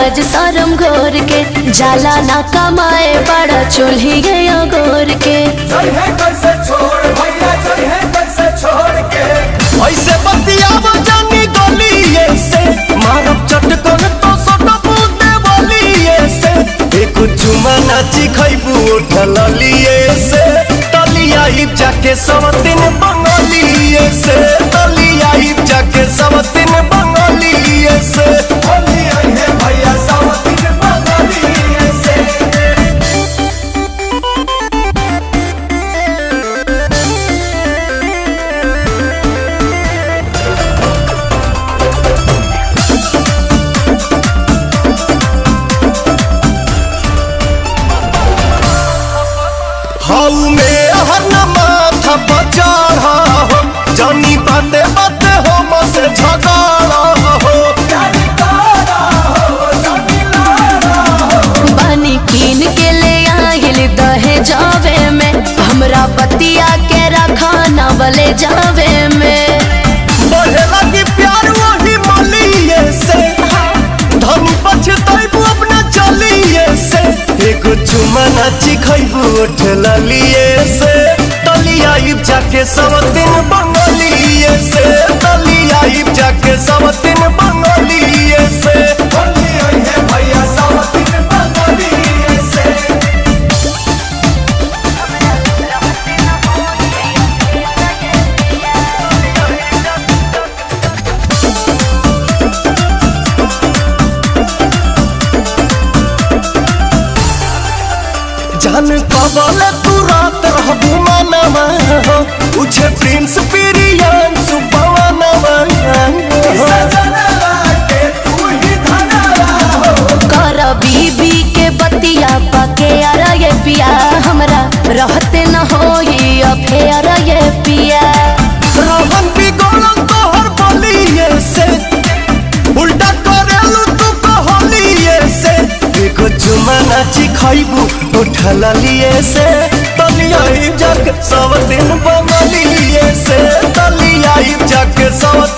लाज शरम घोर के जाला ना कमाए बड़ा चूल्ही गया गोर के। कैसे छोड़ भैया कैसे छोड़ के ऐसे बतियाव जानी गलिए से मारब चटकन तो सटप देवलिए से एक चुमा नाची खैबू उठल लिए से तलिया हिप जाके सब दिन बंगलिए से तलिया हिप जाके सब दिन बंगलिए से भैया सब दिन बंगलिए से। हाउ में हर माथा बचाड़ा हो जानी बाते बाते हो मसे झगड़ा हो बनी कीन के ले आहिल दहे जावे में हमरा बतिया के रखा न बले जावे में। बढ़े लगी प्यार वही मलिए से धन पछतैबू अपना चलिए से एगो चुमा नाची खैबू उठल लिए से तलिया हिप जाके सब दिन बंगलिए से तलिया हिप जाके सब दिन बंगलिए से भैया सब दिन बंगलिए से। जान कबल तू रात रहबू मनवा हो उछे प्रिंस पिरियन सुबवनवा कर बीबी के बतिया पके अरे ये पिया हमरा रहते न होई अफेयर ये पिया। रहन बिगड़ल तोहर बलिए से उल्टा करेलू तू कहलिए से एगो चुमा नाची खैबू उठल लिए से तलिया हिप जाके सब दिन बंगलिए से तलिया हिप जाके सब